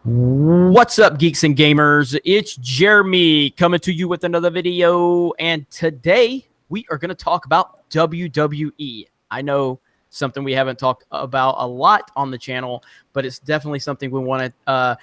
What's up, geeks and gamers? It's Jeremy coming to you with another video, and today we are going to talk about WWE. I know something we haven't talked about a lot on the channel, but it's definitely something we want to,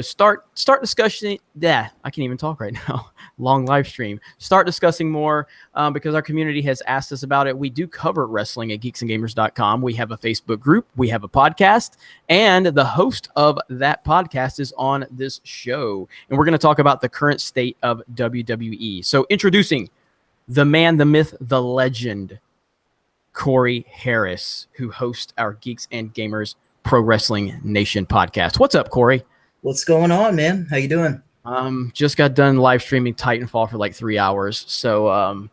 start discussing. Yeah, I can't even talk right now. Long live stream. Start discussing more because our community has asked us about it. We do cover wrestling at geeksandgamers.com. We have a Facebook group. We have a podcast. And the host of that podcast is on this show. And we're going to talk about the current state of WWE. So introducing the man, the myth, the legend, Corey Harris, who hosts our Geeks and Gamers Pro Wrestling Nation podcast. What's up, Corey? What's going on, man? How you doing? Just got done live streaming Titanfall for like 3 hours. So,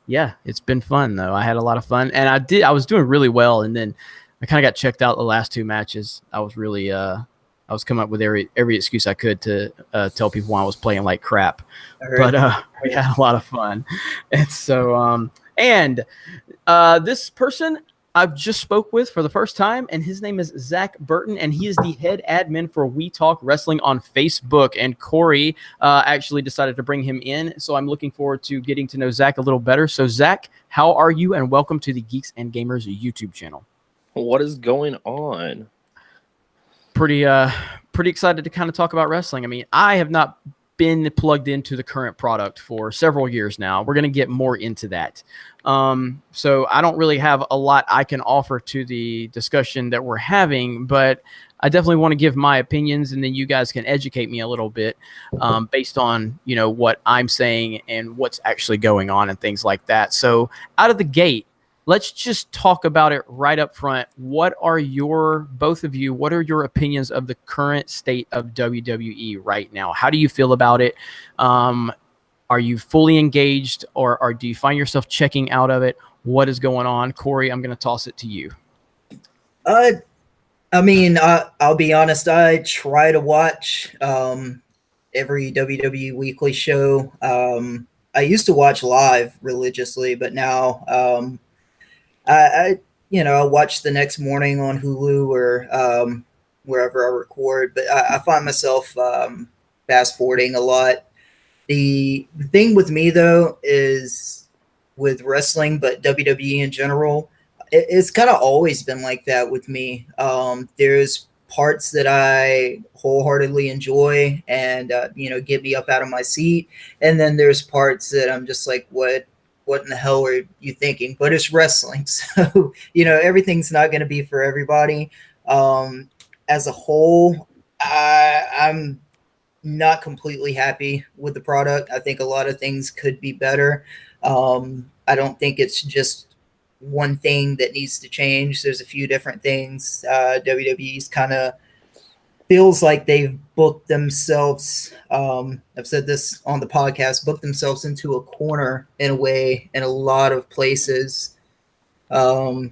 yeah, it's been fun though. I had a lot of fun, and I was doing really well, and then I kind of got checked out the last two matches. I was really, I was coming up with every excuse I could to tell people I was playing like crap, but we had a lot of fun, and so, this person I've just spoke with for the first time, and his name is Zach Burton, and he is the head admin for We Talk Wrestling on Facebook. And Corey actually decided to bring him in, so I'm looking forward to getting to know Zach a little better. So, Zach, how are you? And welcome to the Geeks and Gamers YouTube channel. What is going on? Pretty excited to kind of talk about wrestling. I mean, I have not been plugged into the current product for several years now. We're going to get more into that. So I don't really have a lot I can offer to the discussion that we're having, but I definitely want to give my opinions, and then you guys can educate me a little bit based on, what I'm saying and what's actually going on and things like that. So out of the gate, let's just talk about it right up front. What are both of you, what are your opinions of the current state of WWE right now? How do you feel about it? Are you fully engaged, or do you find yourself checking out of it? What is going on? Corey, I'm going to toss it to you. I'll be honest. I try to watch every WWE weekly show. I used to watch live religiously, but now I watch the next morning on Hulu or wherever I record. But I find myself fast forwarding a lot. The thing with me, though, is with wrestling, but WWE in general, it's kind of always been like that with me. There's parts that I wholeheartedly enjoy and, get me up out of my seat. And then there's parts that I'm just like, what in the hell are you thinking? But it's wrestling. So, everything's not going to be for everybody. As a whole, I'm not completely happy with the product. I think a lot of things could be better. I don't think it's just one thing that needs to change. There's a few different things. WWE's kind of feels like they've booked themselves. I've said this on the podcast, booked themselves into a corner in a way in a lot of places. So,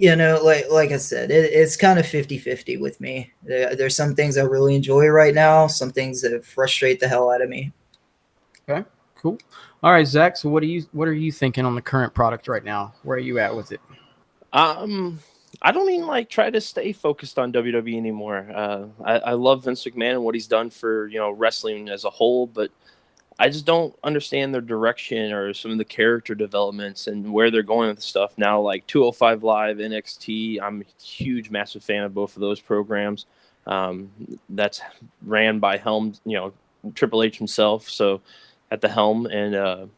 like I said, it's kind of 50-50 with me. There's some things I really enjoy right now, some things that frustrate the hell out of me. Okay, cool. All right, Zach, so what are you thinking on the current product right now? Where are you at with it? I don't even try to stay focused on WWE anymore. I love Vince McMahon and what he's done for, wrestling as a whole, but I just don't understand their direction or some of the character developments and where they're going with stuff now, like 205 Live, NXT. I'm a huge, massive fan of both of those programs. That's ran by Triple H himself, so at the helm, and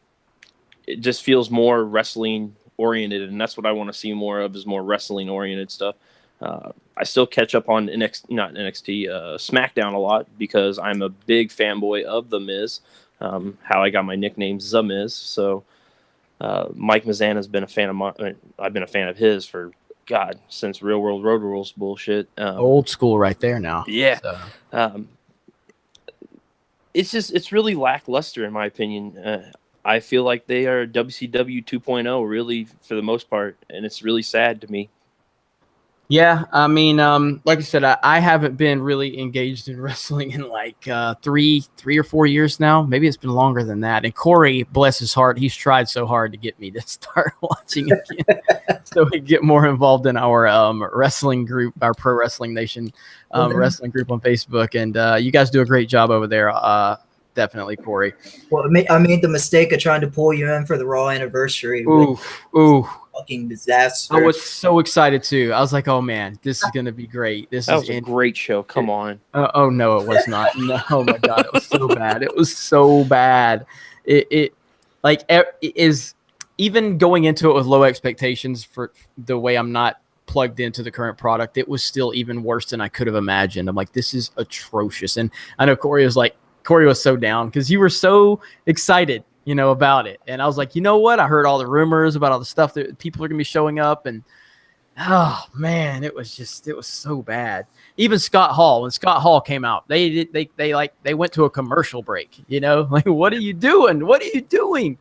it just feels more wrestling oriented, and that's what I want to see more of, is more wrestling oriented stuff. I still catch up on SmackDown a lot because I'm a big fanboy of The Miz. How I got my nickname The Miz. So Mike Mizanin has been a fan of mine. I've been a fan of his for since Real World Road Rules bullshit. Old school right there now. Yeah. So. It's really lackluster in my opinion. I feel like they are WCW 2.0 really for the most part, and it's really sad to me. Yeah, I mean, like I said, I haven't been really engaged in wrestling in like 3 or 4 years now. Maybe it's been longer than that. And Corey, bless his heart, he's tried so hard to get me to start watching again, so we get more involved in our wrestling group, our Pro Wrestling Nation wrestling group on Facebook. And you guys do a great job over there. Definitely, Corey. Well, I made the mistake of trying to pull you in for the Raw anniversary. Ooh, ooh. Fucking disaster. I was so excited too. I was like, "Oh man, this is gonna be great." That was a great show. Come on. Oh no, it was not. No, oh my god, it was so bad. It was so bad. It is even going into it with low expectations for the way I'm not plugged into the current product. It was still even worse than I could have imagined. I'm like, this is atrocious. And I know Corey was so down because you were so excited, about it. And I was like, you know what? I heard all the rumors about all the stuff that people are going to be showing up. And, oh, man, it was so bad. Even Scott Hall, when Scott Hall came out, they went to a commercial break, like, what are you doing? What are you doing?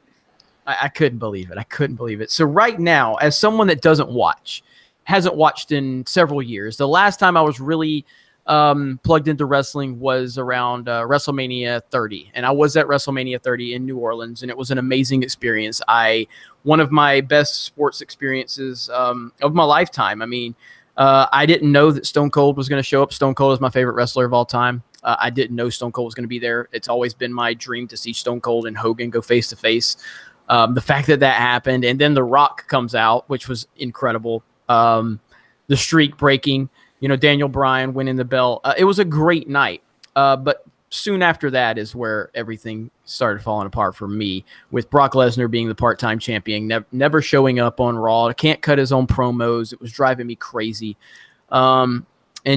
I couldn't believe it. So right now, as someone that hasn't watched in several years, the last time I was really plugged into wrestling was around WrestleMania 30, and I was at WrestleMania 30 in New Orleans, and it was an amazing experience. One of my best sports experiences of my lifetime. I mean, I didn't know that Stone Cold was going to show up. Stone Cold is my favorite wrestler of all time. I didn't know Stone Cold was going to be there. It's always been my dream to see Stone Cold and Hogan go face to face. The fact that happened, and then The Rock comes out, which was incredible. The streak breaking. Daniel Bryan winning the belt. It was a great night. But soon after that is where everything started falling apart for me, with Brock Lesnar being the part-time champion, never showing up on Raw. Can't cut his own promos. It was driving me crazy. And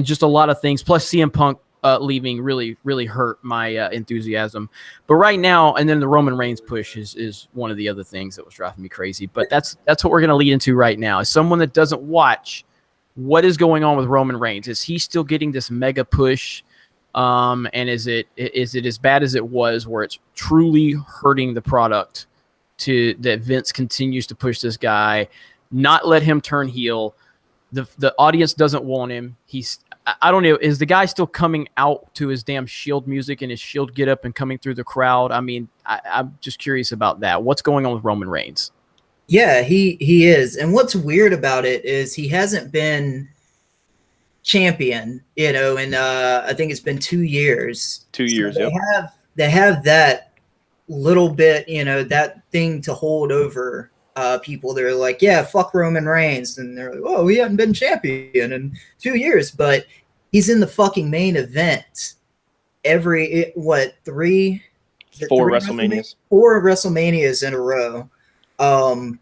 just a lot of things. Plus CM Punk leaving really, really hurt my enthusiasm. But right now, and then the Roman Reigns push is one of the other things that was driving me crazy. But that's what we're going to lead into right now. As someone that doesn't watch, what is going on with Roman Reigns? Is he still getting this mega push? And is it as bad as it was, where it's truly hurting the product that Vince continues to push this guy, not let him turn heel? The audience doesn't want him. I don't know. Is the guy still coming out to his damn Shield music and his Shield get up and coming through the crowd? I mean, I'm just curious about that. What's going on with Roman Reigns? Yeah, he is. And what's weird about it is he hasn't been champion, and I think it's been 2 years. 2 years, so they have that little bit, that thing to hold over people. They're like, yeah, fuck Roman Reigns. And they're like, oh, he hadn't been champion in 2 years, but he's in the fucking main event every, 4 WrestleManias. 4 WrestleManias in a row. And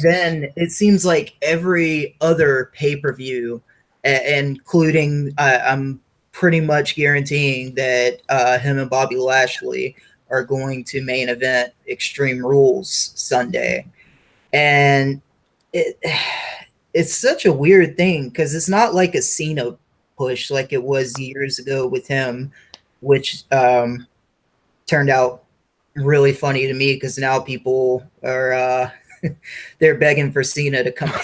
then it seems like every other pay-per-view, including, I'm pretty much guaranteeing that him and Bobby Lashley are going to main event Extreme Rules Sunday. And it's such a weird thing, because it's not like a Cena push like it was years ago with him, which turned out really funny to me, because now people are they're begging for Cena to come back.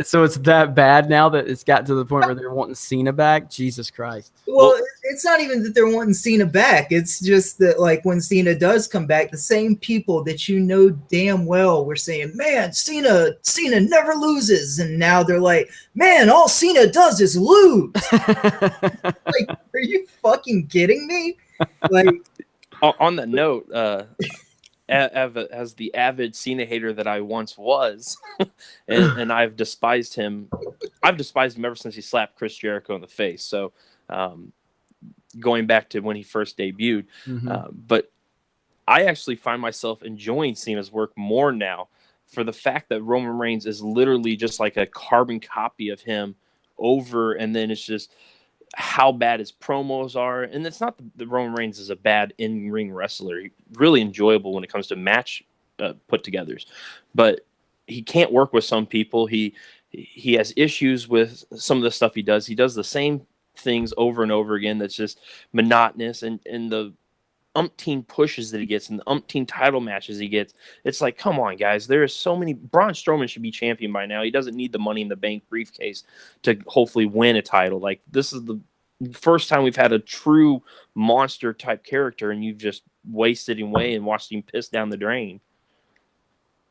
So it's that bad now that it's got to the point where they're wanting Cena back? Jesus Christ. Well, it's not even that they're wanting Cena back. It's just that, like, when Cena does come back, the same people that damn well were saying, man, Cena never loses. And now they're like, man, all Cena does is lose. Like, are you fucking kidding me? Like, on that note, as the avid Cena hater that I once was, and I've despised him. I've despised him ever since he slapped Chris Jericho in the face. So going back to when he first debuted. But I actually find myself enjoying Cena's work more now, for the fact that Roman Reigns is literally just like a carbon copy of him over, and then it's just how bad his promos are. And it's not that Roman Reigns is a bad in-ring wrestler. He's really enjoyable when it comes to match put-togethers. But he can't work with some people. He has issues with some of the stuff he does. He does the same things over and over again that's just monotonous. And umpteen pushes that he gets and the umpteen title matches he gets. It's like, come on, guys. There are so many. Braun Strowman should be champion by now. He doesn't need the Money in the Bank briefcase to hopefully win a title. Like, this is the first time we've had a true monster type character, and you've just wasted him away and watched him piss down the drain.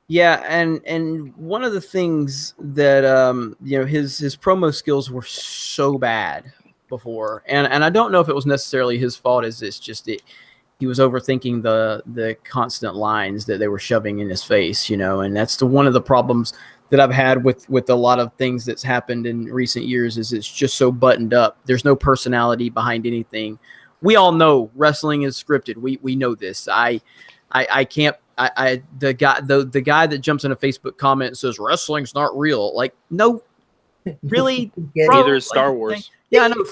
Yeah, and one of the things that his promo skills were so bad before, and I don't know if it was necessarily his fault, as it's just he was overthinking the constant lines that they were shoving in his face, and that's one of the problems that I've had with a lot of things that's happened in recent years, is it's just so buttoned up. There's no personality behind anything. We all know wrestling is scripted. We know this. I can't. The guy that jumps in a Facebook comment and says wrestling's not real. Like, no, really, bro, neither is Star Wars. Yeah, I know.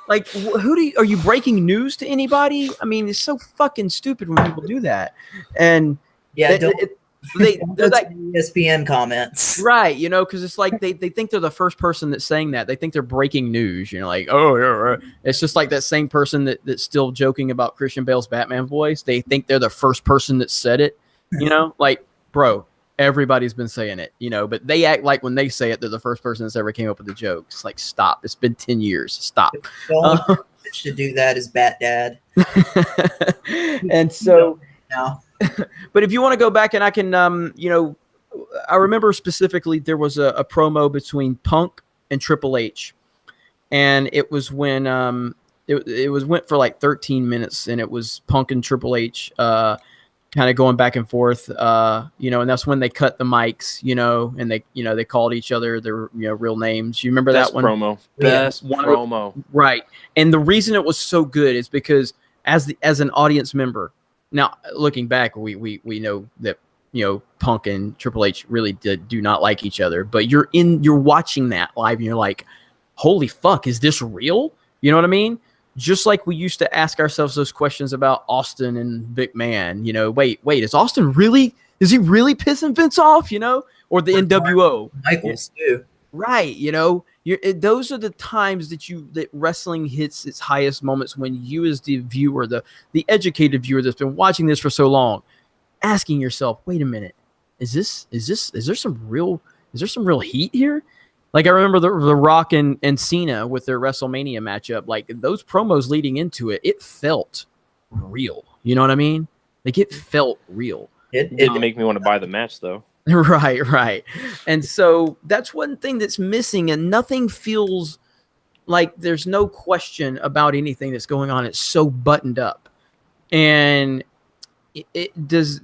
Like, are you breaking news to anybody? I mean, it's so fucking stupid when people do that. And yeah, they're like ESPN comments, right? Because it's like they think they're the first person that's saying that. They think they're breaking news. Like, oh, yeah. It's just like that same person that's still joking about Christian Bale's Batman voice. They think they're the first person that said it. Like, bro, everybody's been saying it. But they act like when they say it, they're the first person that's ever came up with the joke. It's like, stop. It's been 10 years. Stop. To do that is Bat Dad. And so. No. But if you want to go back, and I can, I remember specifically there was a promo between Punk and Triple H, and it was when it went for like 13 minutes, and it was Punk and Triple H kind of going back and forth, and that's when they cut the mics, and they called each other their real names. You remember that one? Best promo. Right. And the reason it was so good is because as an audience member. Now, looking back, we know that Punk and Triple H really do not like each other. But you're watching that live, and you're like, "Holy fuck, is this real?" You know what I mean? Just like we used to ask ourselves those questions about Austin and McMahon. Wait, is Austin really? Is he really pissing Vince off? Or the NWO? Michaels too. Right, those are the times that wrestling hits its highest moments, when you, as the viewer, the educated viewer that's been watching this for so long, asking yourself, wait a minute, is there some real heat here? Like, I remember the Rock and Cena with their WrestleMania matchup, like those promos leading into it felt real. You know what I mean? Like, it felt real. It didn't make me want to buy the match though. Right. And so that's one thing that's missing, and nothing feels like there's no question about anything that's going on. It's so buttoned up. And does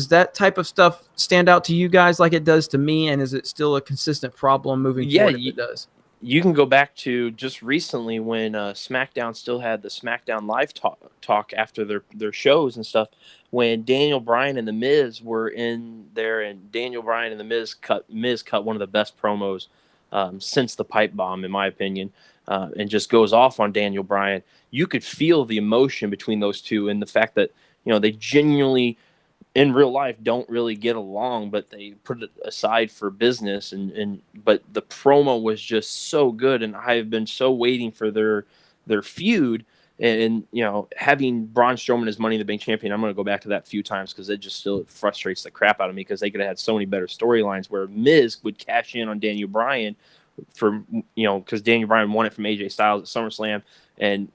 that type of stuff stand out to you guys like it does to me? And is it still a consistent problem moving forward? It does. You can go back to just recently when SmackDown still had the SmackDown Live talk after their shows and stuff, when Daniel Bryan and The Miz were in there, and Daniel Bryan and The Miz cut one of the best promos since the pipe bomb, in my opinion, and just goes off on Daniel Bryan. You could feel the emotion between those two, and the fact that they genuinely, in real life, don't really get along, but they put it aside for business. But the promo was just so good, and I have been so waiting for their feud. And having Braun Strowman as Money in the Bank champion, I'm going to go back to that a few times because it just still frustrates the crap out of me, because they could have had so many better storylines where Miz would cash in on Daniel Bryan for because Daniel Bryan won it from AJ Styles at SummerSlam, and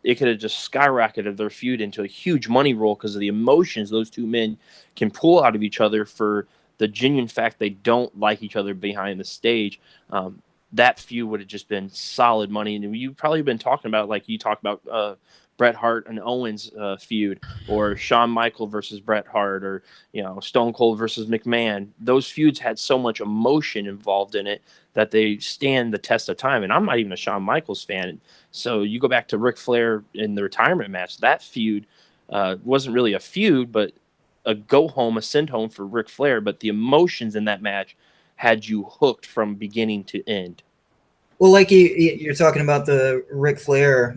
it could have just skyrocketed their feud into a huge money roll because of the emotions those two men can pull out of each other for the genuine fact they don't like each other behind the stage. That feud would have just been solid money. And you've probably been talking about, like you talked about Bret Hart and Owens feud, or Shawn Michaels versus Bret Hart, or Stone Cold versus McMahon. Those feuds had so much emotion involved in it that they stand the test of time. And I'm not even a Shawn Michaels fan. So you go back to Ric Flair in the retirement match. That feud wasn't really a feud, but a go-home, a send-home for Ric Flair. But the emotions in that match had you hooked from beginning to end. Well, like you're talking about the Ric Flair,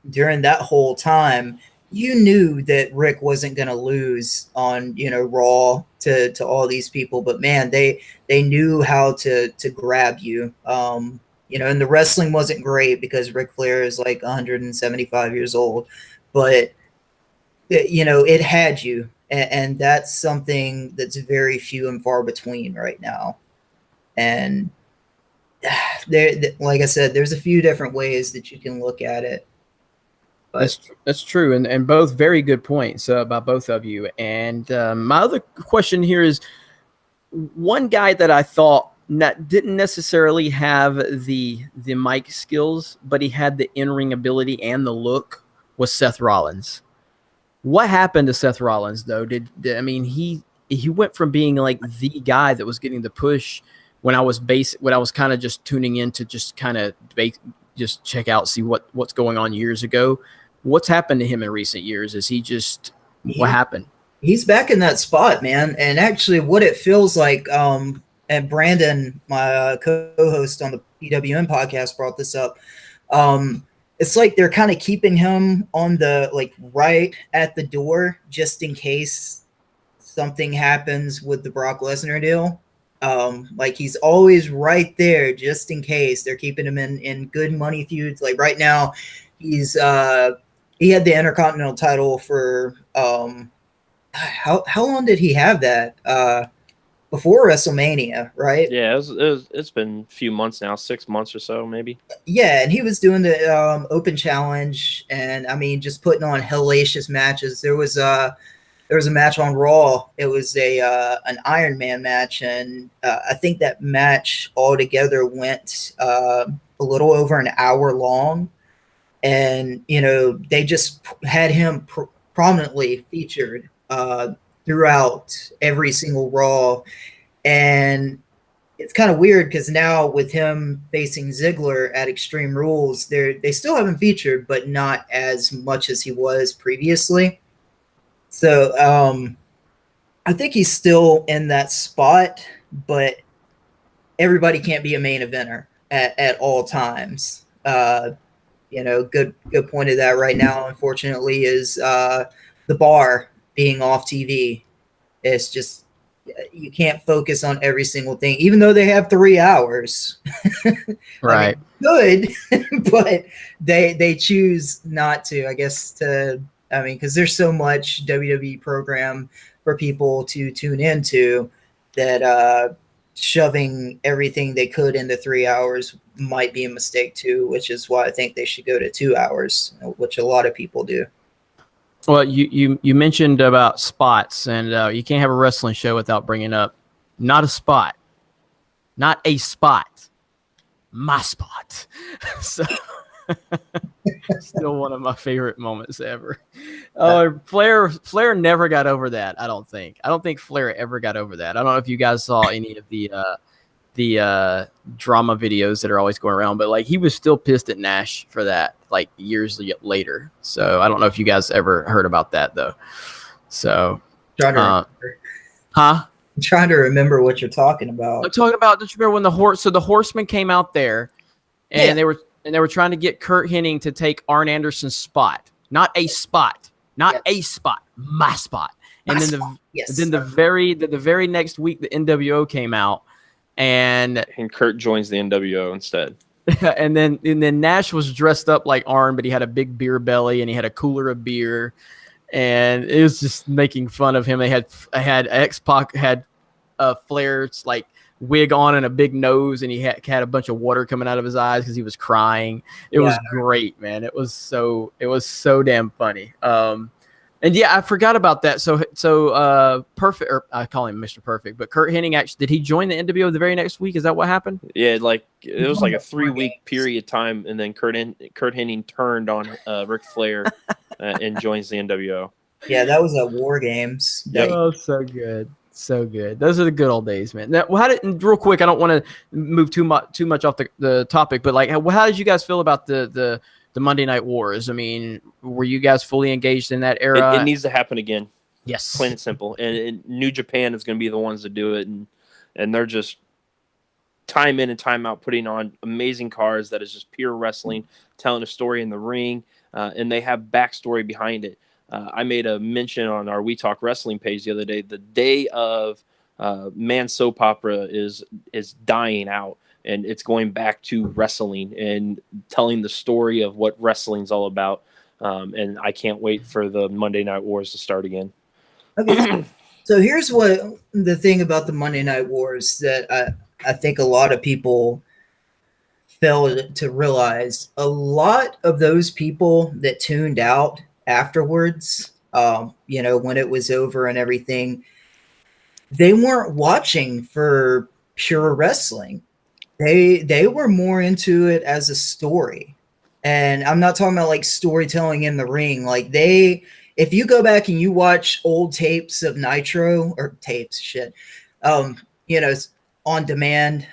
during that whole time, you knew that Rick wasn't going to lose on, Raw to all these people. But, man, they knew how to grab you. And the wrestling wasn't great because Ric Flair is like 175 years old. But it had you, and that's something that's very few and far between right now. And like I said, there's a few different ways that you can look at it. But That's true, and both very good points by both of you. And my other question here is one guy that I thought didn't necessarily have the mic skills, but he had the in-ring ability and the look, was Seth Rollins. What happened to Seth Rollins though? I mean he went from being like the guy that was getting the push when I was kind of just tuning in to just kind of just check out, see what's going on years ago. What's happened to him in recent years? Is he just what happened? He's back in that spot, man. And actually what it feels like, and Brandon, my co-host on the PWM podcast, brought this up. It's like they're kind of keeping him on the right at the door just in case something happens with the Brock Lesnar deal. Like he's always right there just in case. They're keeping him in good money feuds. Like right now, he had the Intercontinental title for how long did he have that? Before WrestleMania, right? Yeah, it's been a few months now, 6 months or so, maybe. Yeah, and he was doing the Open Challenge, and I mean, just putting on hellacious matches. There was a match on Raw. It was an Iron Man match, and I think that match altogether went a little over an hour long. And they just had him prominently featured throughout every single Raw. And it's kind of weird because now with him facing Ziggler at Extreme Rules, they still have him featured, but not as much as he was previously. So I think he's still in that spot, but everybody can't be a main eventer at all times. Good point of that right now, unfortunately, is the bar being off TV. It's just you can't focus on every single thing, even though they have 3 hours. Right. I mean, good, but they choose not to, I guess, because there's so much WWE program for people to tune into that shoving everything they could into 3 hours might be a mistake too, which is why I think they should go to 2 hours, which a lot of people do. Well, you mentioned about spots, and you can't have a wrestling show without bringing up not a spot, my spot. So still one of my favorite moments ever. Flair never got over that. I don't think Flair ever got over that. I don't know if you guys saw any of the drama videos that are always going around, but like he was still pissed at Nash for that like years later. So I don't know if you guys ever heard about that though. So I'm trying to remember what you're talking about. I'm talking about, don't you remember when the Horsemen came out there and they were trying to get Kurt Hennig to take Arn Anderson's spot. Not a spot, my spot. And then the very next week the NWO came out and Kurt joins the NWO instead. and then Nash was dressed up like Arn, but he had a big beer belly and he had a cooler of beer, and it was just making fun of him. They had X-Pac had Flair's like wig on and a big nose, and he had a bunch of water coming out of his eyes because he was crying. It was great, man. It was so damn funny. And yeah, I forgot about that. So Perfect, or I call him Mr. Perfect, but Kurt Hennig actually, did he join the NWO the very next week? Is that what happened? Yeah, like it was like a 3-week period of time, and then Kurt Hennig turned on Ric Flair and joins the NWO. Yeah, that was at War Games. Oh, so good. So good. Those are the good old days, man. Now, real quick, I don't want to move too much off the topic, but like, how did you guys feel about the Monday Night Wars? I mean, were you guys fully engaged in that era? It needs to happen again. Yes. Plain and simple. And New Japan is going to be the ones that do it. And they're just time in and time out putting on amazing cards that is just pure wrestling, telling a story in the ring, and they have backstory behind it. I made a mention on our We Talk Wrestling page the other day. The day of Man Soap Opera is dying out. And it's going back to wrestling and telling the story of what wrestling's all about. And I can't wait for the Monday Night Wars to start again. Okay. So here's what the thing about the Monday Night Wars that I think a lot of people failed to realize. A lot of those people that tuned out afterwards, when it was over and everything, they weren't watching for pure wrestling. They were more into it as a story. And I'm not talking about like storytelling in the ring. Like if you go back and you watch old tapes of Nitro or tapes, shit, you know, on demand,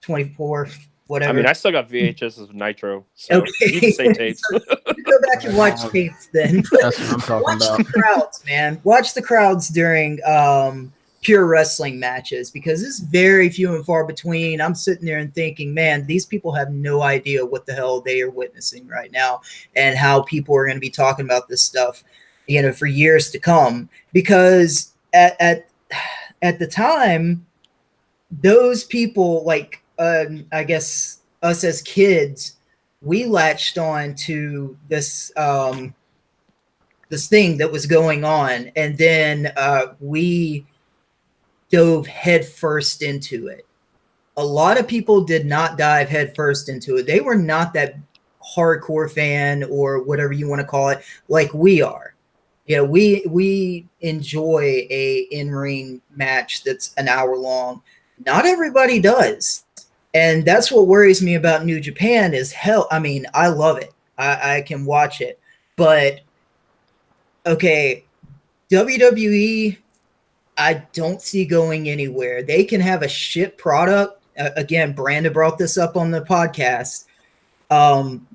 24, whatever. I mean, I still got VHS of Nitro, so Okay. you can say tapes. So you go back and watch tapes then. That's what I'm talking Watch about. the crowds, man. Watch the crowds during pure wrestling matches because it's very few and far between. I'm sitting there and thinking, man, these people have no idea what the hell they are witnessing right now and how people are going to be talking about this stuff, for years to come. Because at the time, those people, like I guess us as kids, we latched on to this this thing that was going on, and then we dove headfirst into it. A lot of people did not dive headfirst into it. They were not that hardcore fan or whatever you want to call it, like we are. Yeah, we enjoy a in-ring match that's an hour long. Not everybody does. And that's what worries me about New Japan is hell. I mean, I love it. I can watch it. But okay, WWE, I don't see going anywhere. They can have a shit product. Again, Brandon brought this up on the podcast.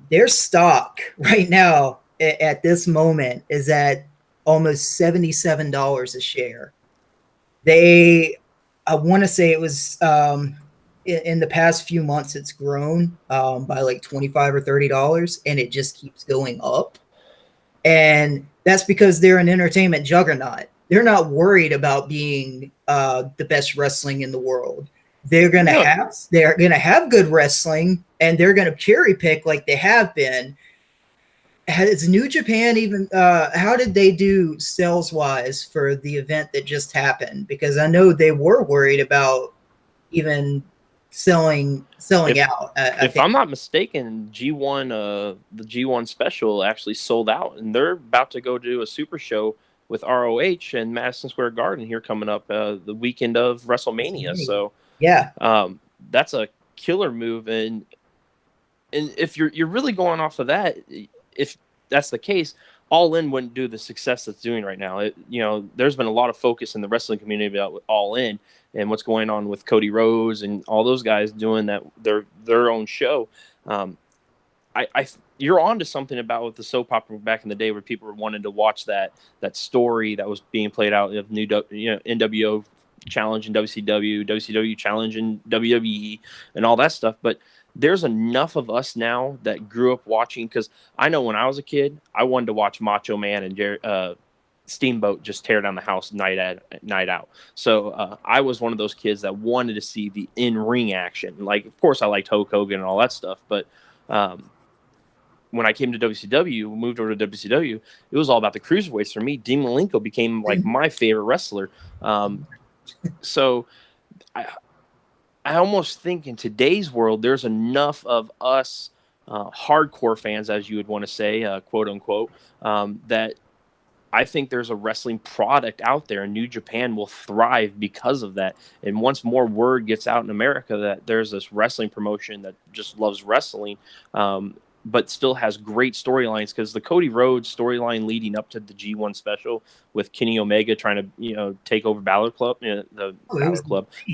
Their stock right now at this moment is at almost $77 a share. I want to say it was in the past few months, it's grown by like $25 or $30, and it just keeps going up. And that's because they're an entertainment juggernaut. They're not worried about being the best wrestling in the world. They're gonna have good wrestling, and they're gonna cherry pick like they have been. Has New Japan even? How did they do sales wise for the event that just happened? Because I know they were worried about even selling out. If I'm not mistaken, G1, the G1 special actually sold out, and they're about to go do a super show with ROH in Madison Square Garden here coming up the weekend of WrestleMania. So yeah, that's a killer move, and if you're really going off of that, if that's the case, All In wouldn't do the success it's doing right now. There's been a lot of focus in the wrestling community about All In and what's going on with Cody Rhodes and all those guys doing that their own show. You're onto something about with the soap opera back in the day where people were wanting to watch that story that was being played out of NWO challenge in WCW, WCW challenge in WWE, and all that stuff. But there's enough of us now that grew up watching, because I know when I was a kid, I wanted to watch Macho Man and Steamboat just tear down the house night out. So I was one of those kids that wanted to see the in-ring action. Like, of course, I liked Hulk Hogan and all that stuff, but when I came to WCW, moved over to WCW, it was all about the cruiserweights for me. Dean Malenko became like my favorite wrestler. So I almost think in today's world, there's enough of us hardcore fans, as you would want to say, quote unquote, that I think there's a wrestling product out there, and New Japan will thrive because of that. And once more word gets out in America that there's this wrestling promotion that just loves wrestling, but still has great storylines, because the Cody Rhodes storyline leading up to the G1 special with Kenny Omega trying to take over Bullet Club, the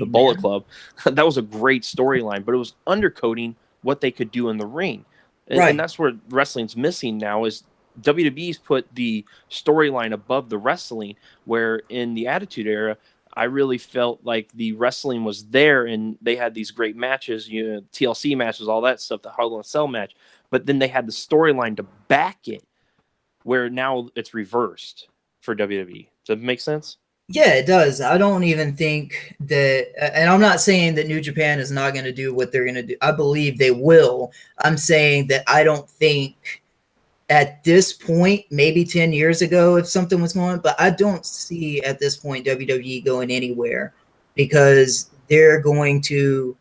Bullet Club, that was a great storyline, but it was undercoating what they could do in the ring. And that's where wrestling's missing now, is WWE's put the storyline above the wrestling, where in the Attitude Era, I really felt like the wrestling was there and they had these great matches, TLC matches, all that stuff, the Hell in a Cell match, but then they had the storyline to back it, where now it's reversed for WWE. Does that make sense? Yeah, it does. I don't even think that, and I'm not saying that New Japan is not going to do what they're going to do. I believe they will. I'm saying that I don't think at this point, maybe 10 years ago, if something was going on, but I don't see at this point WWE going anywhere because they're going to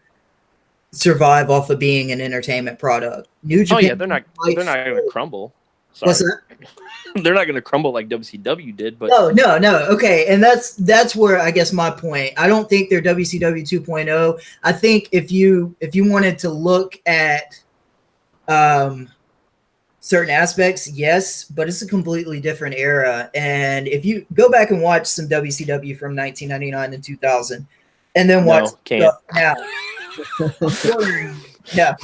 survive off of being an entertainment product. New Japan. Oh yeah, they're not going to crumble. Sorry. What's that? They're not going to crumble like WCW did, but no. Okay, and that's where I guess my point. I don't think they're WCW 2.0. I think if you wanted to look at certain aspects, yes, but it's a completely different era. And if you go back and watch some WCW from 1999 to 2000, and then watch stuff now. No.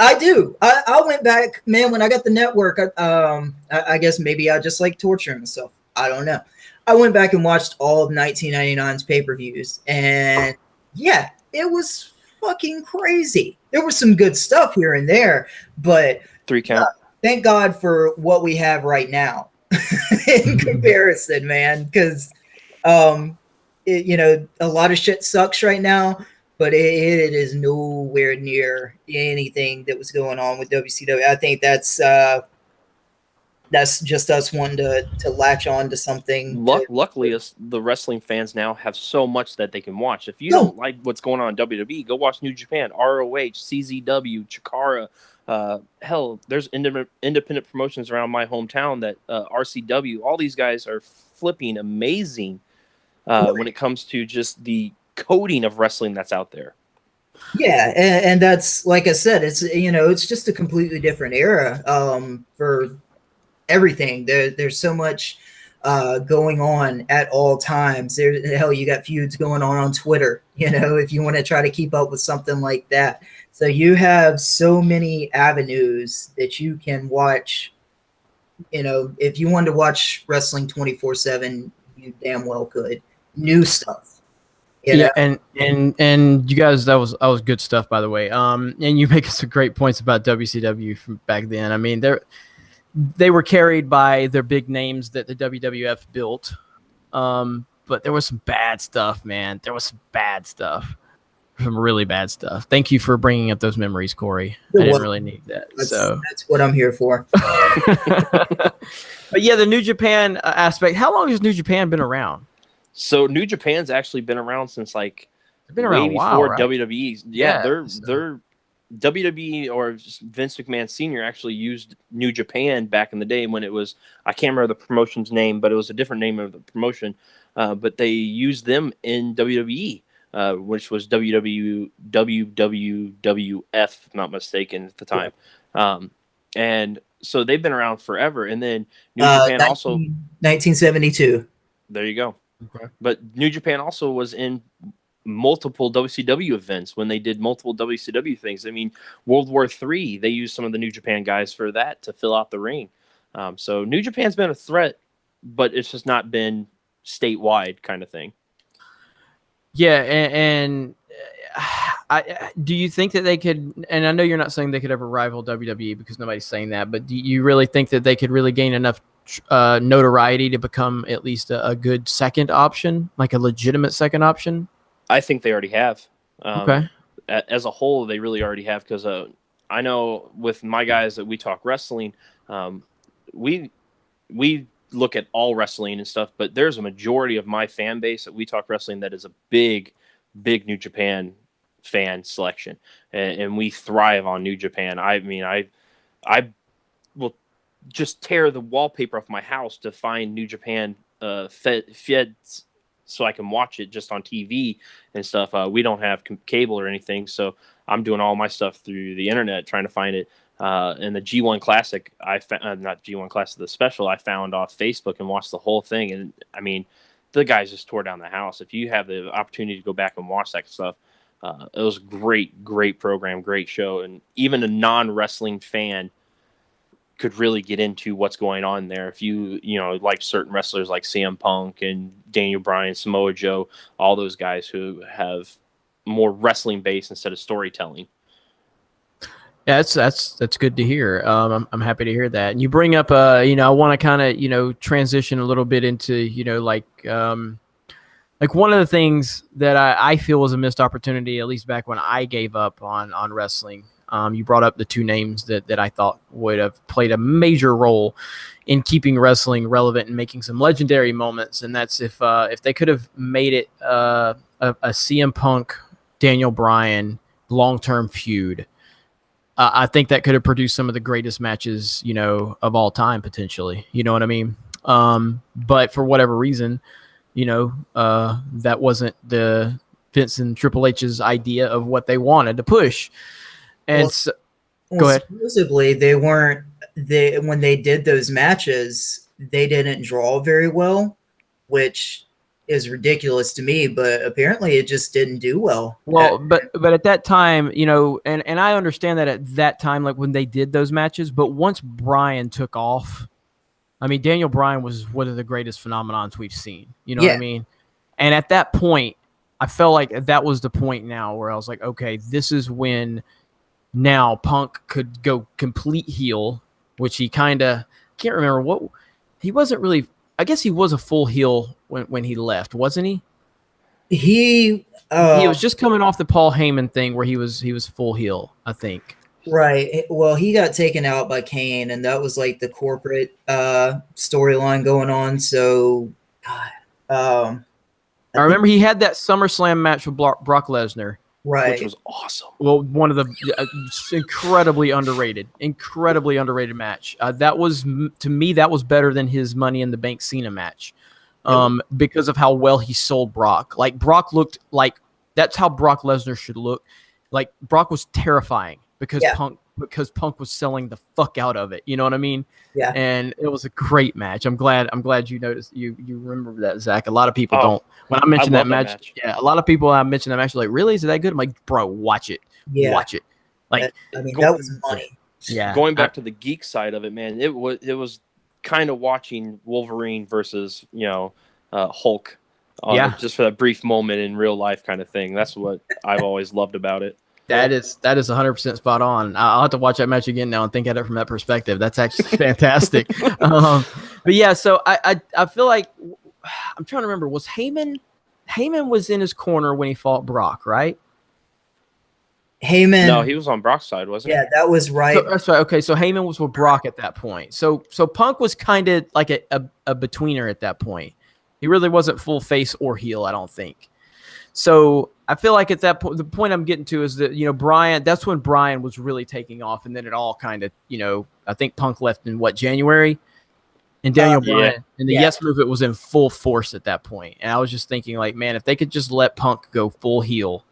I do. I went back, man, when I got the network. I guess maybe I just like torturing myself. I don't know. I went back and watched all of 1999's pay-per-views, and yeah, it was fucking crazy. There was some good stuff here and there, but 3 count. Thank God for what we have right now in comparison, man, because you know, a lot of shit sucks right now, but it is nowhere near anything that was going on with WCW. I think that's just us wanting to latch on to something. Luckily, the wrestling fans now have so much that they can watch. If you don't like what's going on in WWE, go watch New Japan, ROH, CZW, Chikara. Hell, there's independent promotions around my hometown that RCW. All these guys are flipping amazing when it comes to just the coding of wrestling that's out there. Yeah, and that's, like I said, it's, you know, it's just a completely different era for everything. There's so much going on at all times. Hell, you got feuds going on Twitter, you know, if you want to try to keep up with something like that. So you have so many avenues that you can watch. You know, if you wanted to watch wrestling 24/7, you damn well could. New stuff. Yeah, and you guys, that was good stuff, by the way. And you make some great points about WCW from back then. I mean, they were carried by their big names that the WWF built, but there was some bad stuff, man. There was some bad stuff, some really bad stuff. Thank you for bringing up those memories, Corey. I didn't really need that. That's what I'm here for. But yeah, the New Japan aspect. How long has New Japan been around? So New Japan's actually been around since like been around way before right? WWE. Yeah, they're WWE or Vince McMahon Sr. actually used New Japan back in the day when it was, I can't remember the promotion's name, but it was a different name of the promotion. But they used them in WWE, which was WWF, if not mistaken at the time. And so they've been around forever. And then New Japan also 1972. There you go. Okay. But New Japan also was in multiple WCW events when they did multiple WCW things. I mean, World War III, they used some of the New Japan guys for that to fill out the ring. So New Japan's been a threat, but it's just not been statewide kind of thing. Yeah, and do you think that they could, and I know you're not saying they could ever rival WWE because nobody's saying that, but do you really think that they could really gain enough notoriety to become at least a good second option, like a legitimate second option? I think they already have. Okay. As a whole, they really already have, because I know with my guys that we talk wrestling, we look at all wrestling and stuff, but there's a majority of my fan base that we talk wrestling that is a big New Japan fan selection, and we thrive on New Japan. I mean, I will just tear the wallpaper off my house to find New Japan feds so I can watch it just on TV and stuff. We don't have cable or anything, so I'm doing all my stuff through the internet trying to find it. And the G1 Classic, not G1 Classic, the special, I found off Facebook and watched the whole thing. And I mean, the guys just tore down the house. If you have the opportunity to go back and watch that stuff, it was great program, great show. And even a non-wrestling fan could really get into what's going on there. If you like certain wrestlers like CM Punk and Daniel Bryan, Samoa Joe, all those guys who have more wrestling base instead of storytelling. Yeah, that's good to hear. I'm happy to hear that. And you bring up, I want to kind of, transition a little bit into, like one of the things that I feel was a missed opportunity, at least back when I gave up on wrestling, You brought up the two names that I thought would have played a major role in keeping wrestling relevant and making some legendary moments. And that's if they could have made it a CM Punk, Daniel Bryan long-term feud. I think that could have produced some of the greatest matches, of all time, potentially. You know what I mean? But for whatever reason, that wasn't the Vince and Triple H's idea of what they wanted to push. And go ahead. Supposedly, when they did those matches, they didn't draw very well, which is ridiculous to me, but apparently it just didn't do well. Well, but at that time, and I understand that at that time, like when they did those matches, but once Bryan took off, I mean, Daniel Bryan was one of the greatest phenomenons we've seen. You know what I mean? And at that point, I felt like that was the point now where I was like, okay, this is when now Punk could go complete heel, which he kind of can't remember what he wasn't really. I guess he was a full heel when he left, wasn't he? He was just coming off the Paul Heyman thing where he was full heel, I think. Right. Well, he got taken out by Kane, and that was like the corporate storyline going on. So, I remember he had that SummerSlam match with Brock Lesnar, right, which was awesome. Well, one of the incredibly underrated match. That was, to me, that was better than his Money in the Bank Cena match, because of how well he sold Brock. Like Brock looked like that's how Brock Lesnar should look. Like Brock was terrifying because Punk was selling the fuck out of it. You know what I mean? Yeah. And it was a great match. I'm glad you noticed you remember that, Zach. A lot of people don't. When I mentioned that match, a lot of people I mentioned that match are like, really? Is it that good? I'm like, bro, watch it. Yeah. Watch it. Like, I mean, that was money. Yeah. Going back to the geek side of it, man, it was kind of watching Wolverine versus Hulk. Just for that brief moment in real life kind of thing. That's what I've always loved about it. That is 100% spot on. I'll have to watch that match again now and think at it from that perspective. That's actually fantastic. But yeah, so I feel like I'm trying to remember. Was Heyman was in his corner when he fought Brock, right? Heyman. No, he was on Brock's side, wasn't he? Yeah, that was right. So, that's right. Okay, so Heyman was with Brock at that point. So Punk was kind of like a betweener at that point. He really wasn't full face or heel, I don't think. So I feel like at that point, the point I'm getting to is that, Bryan, that's when Bryan was really taking off. And then it all kind of, I think Punk left in January, and Daniel Bryan and the Yes Movement was in full force at that point. And I was just thinking like, man, if they could just let Punk go full heel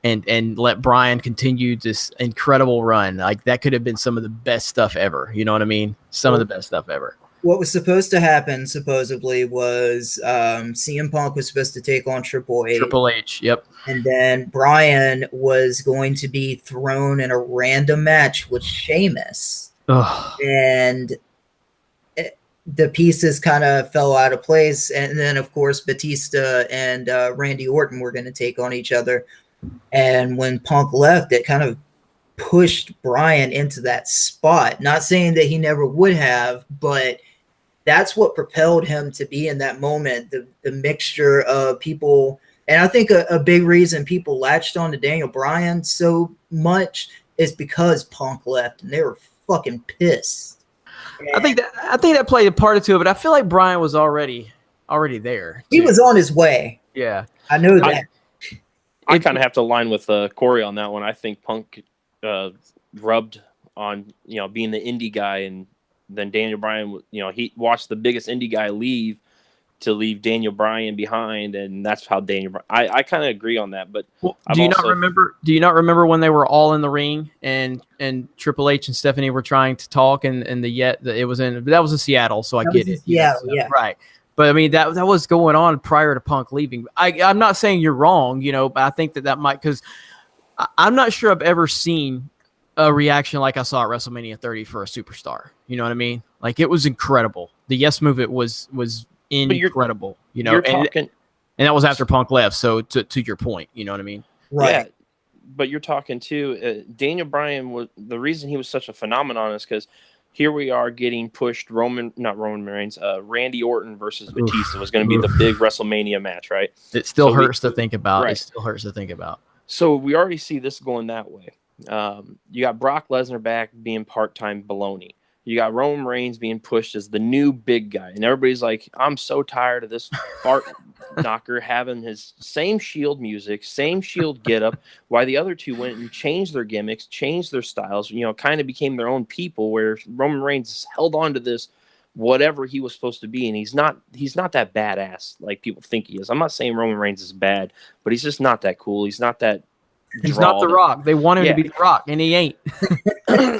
and let Bryan continue this incredible run, like that could have been some of the best stuff ever. You know what I mean? Some of the best stuff ever. What was supposed to happen, supposedly, was CM Punk was supposed to take on Triple H. Triple H, yep. And then Bryan was going to be thrown in a random match with Sheamus. Ugh. And the pieces kind of fell out of place. And then, of course, Batista and Randy Orton were going to take on each other. And when Punk left, it kind of pushed Bryan into that spot. Not saying that he never would have, but that's what propelled him to be in that moment. The mixture of people, and I think a big reason people latched on to Daniel Bryan so much is because Punk left, and they were fucking pissed. I think that played a part into it, but I feel like Bryan was already there. He was on his way. Yeah, I know that. I kind of have to align with Corey on that one. I think Punk rubbed on being the indie guy, and then Daniel Bryan, he watched the biggest indie guy leave to leave Daniel Bryan behind, and that's how I kind of agree on that. But do you not remember when they were all in the ring and Triple H and Stephanie were trying to talk and that was in Seattle, so I get it. Yeah, right. But I mean that was going on prior to Punk leaving. I'm not saying you're wrong, but I think that might, because I'm not sure I've ever seen a reaction like I saw at WrestleMania 30 for a superstar. You know what I mean? Like, it was incredible. The Yes Movement was incredible. And that was after Punk left. So to your point, you know what I mean? Right. Yeah, but you're talking too. Daniel Bryan was the reason he was such a phenomenon is because here we are getting pushed. Randy Orton versus Batista was going to be the big WrestleMania match, right? It still hurts to think about. Right. It still hurts to think about. So we already see this going that way. You got Brock Lesnar back being part-time baloney. You got Roman Reigns being pushed as the new big guy. And everybody's like, I'm so tired of this fart knocker having his same Shield music, same Shield getup. Why the other two went and changed their gimmicks, changed their styles, kind of became their own people, where Roman Reigns held on to this whatever he was supposed to be, and he's not that badass like people think he is. I'm not saying Roman Reigns is bad, but he's just not that cool. He's not that He's not The Rock. They want him to be The Rock, and he ain't.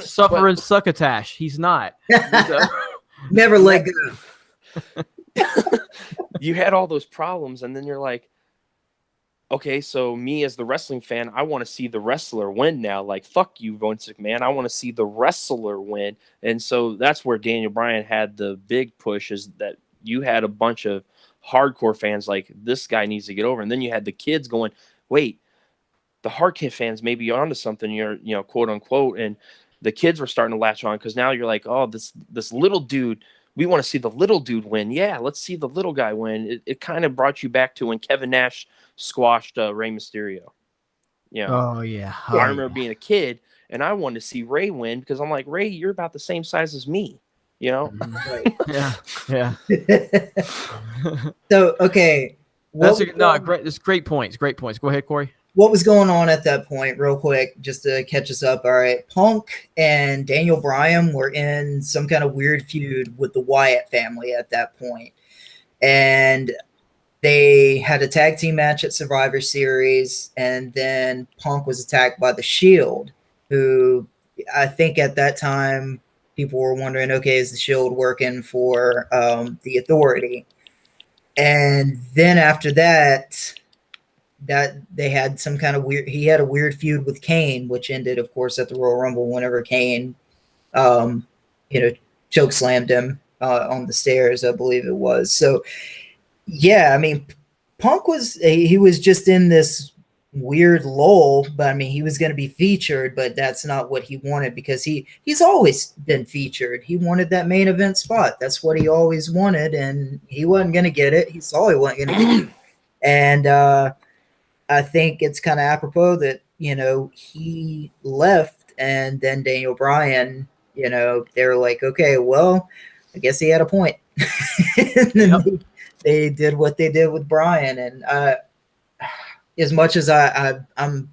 Suffer and succotash. He's not. Never let go. You had all those problems, and then you're like, okay, so me as the wrestling fan, I want to see the wrestler win now. Like, fuck you, Vince McMahon. I want to see the wrestler win. And so that's where Daniel Bryan had the big push, is that you had a bunch of hardcore fans like, this guy needs to get over. And then you had the kids going, wait, the hardcore fans may be onto something, quote unquote. And the kids were starting to latch on, because now you're like, oh, this little dude, we want to see the little dude win. Yeah, let's see the little guy win. It kind of brought you back to when Kevin Nash squashed Rey Mysterio. Oh, yeah. I remember being a kid, and I wanted to see Rey win, because I'm like, Rey, you're about the same size as me. Right. Yeah. So, okay. That's great points. Great points. Go ahead, Corey. What was going on at that point, real quick, just to catch us up? All right. Punk and Daniel Bryan were in some kind of weird feud with the Wyatt family at that point. And they had a tag team match at Survivor Series, and then Punk was attacked by the Shield, who I think at that time people were wondering, okay, is the Shield working for the Authority? And then after that they had some kind of he had a weird feud with Kane, which ended, of course, at the Royal Rumble whenever Kane, choke slammed him on the stairs, I believe it was. So, yeah, I mean, Punk he was just in this weird lull, but I mean, he was going to be featured, but that's not what he wanted, because he's always been featured. He wanted that main event spot. That's what he always wanted, and he wasn't going to get it. He saw he wasn't going to get it. And I think it's kind of apropos that, he left, and then Daniel Bryan, they were like, okay, well, I guess he had a point. And then they did what they did with Bryan. And as much as I'm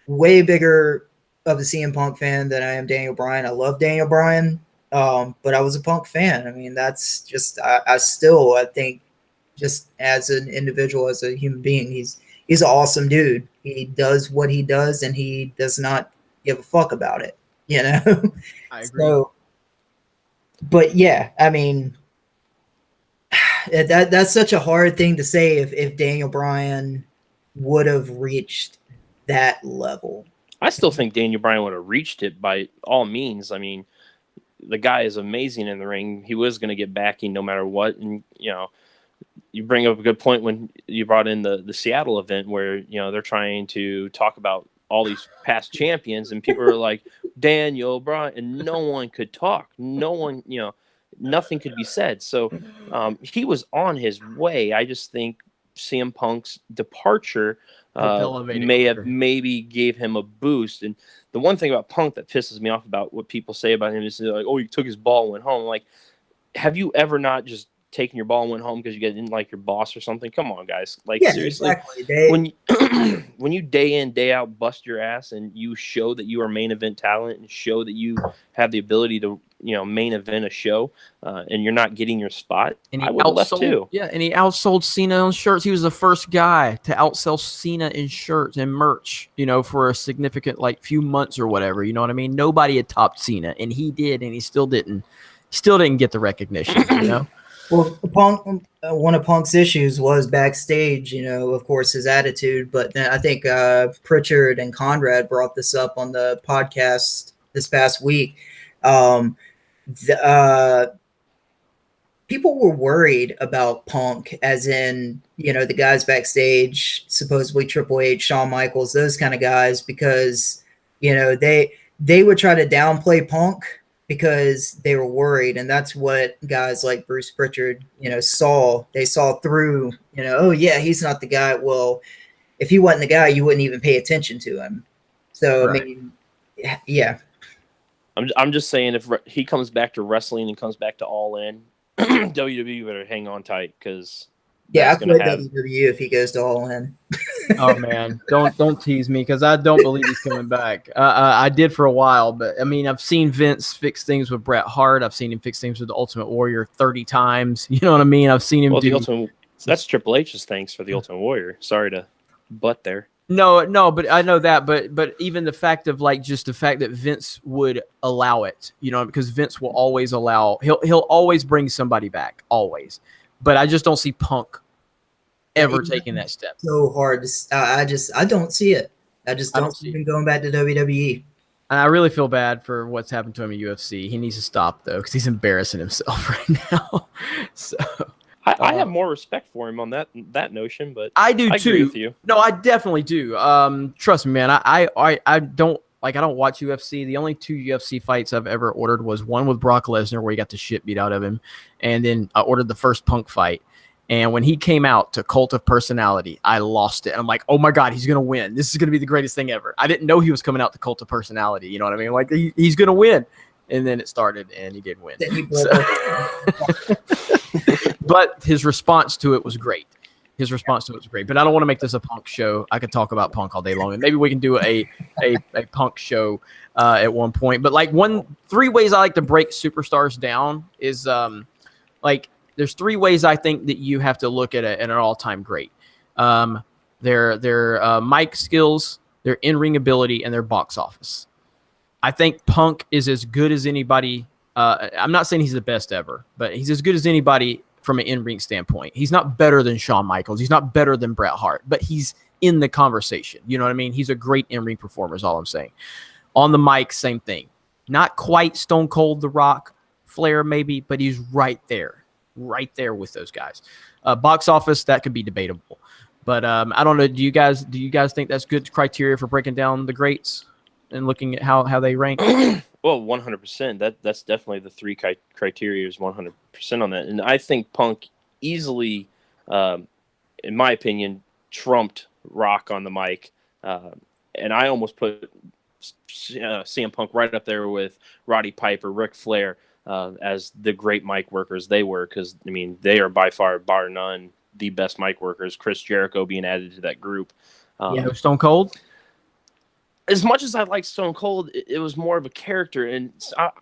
way bigger of a CM Punk fan than I am Daniel Bryan, I love Daniel Bryan, but I was a Punk fan. I mean, that's just, I think, just as an individual, as a human being, he's an awesome dude. He does what he does, and he does not give a fuck about it, I agree. So, but yeah, I mean, that's such a hard thing to say if Daniel Bryan would have reached that level. I still think Daniel Bryan would have reached it by all means. I mean, the guy is amazing in the ring. He was going to get backing no matter what. And, you bring up a good point when you brought in the Seattle event, where, they're trying to talk about all these past champions, and people are like, Daniel Bryan, and no one could talk. No one, nothing could be said. So he was on his way. I just think CM Punk's departure maybe gave him a boost. And the one thing about Punk that pisses me off about what people say about him is like, oh, he took his ball and went home. Like, have you ever not just taken your ball and went home because you didn't like your boss or something? Come on, guys. Like, seriously, exactly. When you day in, day out bust your ass, and you show that you are main event talent, and show that you have the ability to, main event a show, and you're not getting your spot, and I would have left too. Yeah, and he outsold Cena on shirts. He was the first guy to outsell Cena in shirts and merch, for a significant, few months or whatever. You know what I mean? Nobody had topped Cena, and he did, and he still didn't. Still didn't get the recognition, Well, Punk, one of Punk's issues was backstage, of course, his attitude. But then I think Pritchard and Conrad brought this up on the podcast this past week. People were worried about Punk, as in, the guys backstage, supposedly Triple H, Shawn Michaels, those kind of guys, because, they would try to downplay Punk because they were worried. And that's what guys like Bruce Pritchard, saw. They saw through, oh, yeah, he's not the guy. Well, if he wasn't the guy, you wouldn't even pay attention to him. So, right. I mean, Yeah. I'm just saying, if he comes back to wrestling and comes back to All In, WWE better hang on tight, because Yeah, I that's gonna quit have. WWE if he goes to All In. Oh man, don't tease me, because I don't believe he's coming back. I did for a while, but I mean, I've seen Vince fix things with Bret Hart. I've seen him fix things with the Ultimate Warrior 30 times. You know what I mean? I've seen him Well, the do. Ultimate. That's Triple H's thanks for the Ultimate Warrior. Sorry to butt there. No, but I know that, but even the fact of like just the fact that Vince would allow it, you know, because Vince will always allow. He'll always bring somebody back, always. But I just don't see Punk ever taking that step. So hard to. I don't see it. I I don't don't see see him going back to WWE. And I really feel bad for what's happened to him in UFC. He needs to stop, though, because he's embarrassing himself right now. So I have more respect for him on that notion, but I do I too. agree with you. No, I definitely do. Trust me, man. I don't watch UFC. The only 2 UFC fights I've ever ordered was one with Brock Lesnar, where he got the shit beat out of him, and then I ordered the first Punk fight. And when he came out to Cult of Personality, I lost it. And I'm like, oh my God, he's going to win. This is going to be the greatest thing ever. I didn't know he was coming out to Cult of Personality. You know what I mean? Like, he's going to win. And then it started, and he did win. But his response to it was great. But I don't want to make this a Punk show. I could talk about Punk all day long. And maybe we can do a Punk show at one point. But like 3 ways I like to break superstars down is like, there's 3 ways I think that you have to look at an all-time great. Their mic skills, their in-ring ability, and their box office. I think Punk is as good as anybody. I'm not saying he's the best ever, but he's as good as anybody from an in-ring standpoint. He's not better than Shawn Michaels. He's not better than Bret Hart, but he's in the conversation. You know what I mean? He's a great in-ring performer is all I'm saying. On the mic, same thing. Not quite Stone Cold, The Rock, Flair maybe, but he's right there with those guys. Box office, that could be debatable, but I don't know. Do you guys think that's good criteria for breaking down the greats and looking at how they rank? Well, 100%. That's definitely the 3 criteria is 100% on that, and I think Punk easily, in my opinion, trumped Rock on the mic, and I almost put CM Punk right up there with Roddy Piper, Ric Flair. As the great mic workers they were, because I mean they are by far, bar none, the best mic workers. Chris Jericho being added to that group. Stone Cold. As much as I like Stone Cold, it was more of a character, and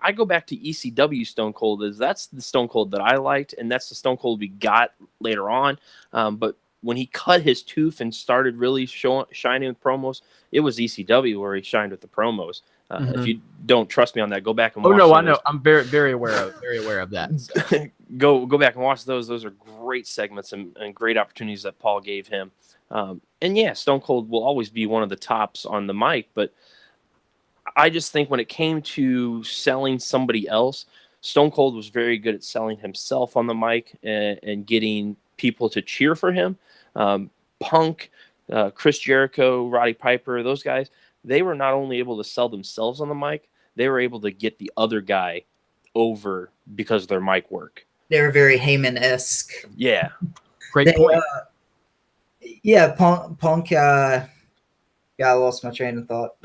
I go back to ECW Stone Cold. That's the Stone Cold that I liked, and that's the Stone Cold we got later on. But when he cut his tooth and started really shining with promos, it was ECW where he shined with the promos. If you don't trust me on that, go back and watch. Oh no, I know. I'm very aware of that. So. go back and watch those. Those are great segments and great opportunities that Paul gave him. And yeah, Stone Cold will always be one of the tops on the mic, but I just think when it came to selling somebody else, Stone Cold was very good at selling himself on the mic and getting people to cheer for him. Punk, Chris Jericho, Roddy Piper, those guys, they were not only able to sell themselves on the mic, they were able to get the other guy over because of their mic work. They were very Heyman-esque. Yeah. Great point. Yeah, Punk. I lost my train of thought.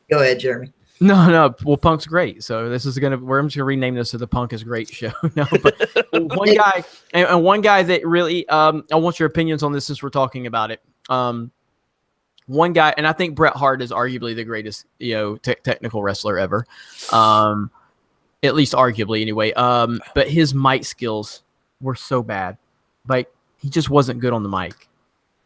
Go ahead, Jeremy. No. Well, Punk's great. So this is I'm just gonna rename this to the Punk is Great show. No, but one guy and one guy that really I want your opinions on this since we're talking about it. One guy, and I think Bret Hart is arguably the greatest, technical wrestler ever. At least arguably anyway. But his mic skills were so bad. Like he just wasn't good on the mic.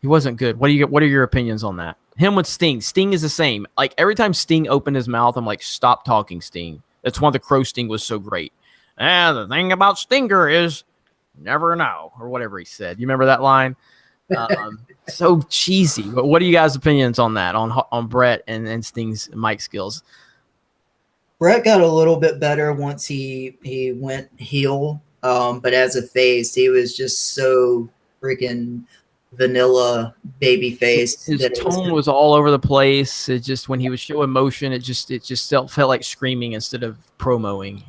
He wasn't good. What are your opinions on that? Him with Sting. Sting is the same. Like every time Sting opened his mouth, I'm like, stop talking, Sting. That's why the Crow Sting was so great. The thing about Stinger is never know, or whatever he said. You remember that line? So cheesy. But what are you guys' opinions on that? On Bret and Sting's mic skills? Bret got a little bit better once he went heel. But as a face, he was just so freaking vanilla baby face. His tone was all over the place. It just, when he would show emotion, it just felt like screaming instead of promoing,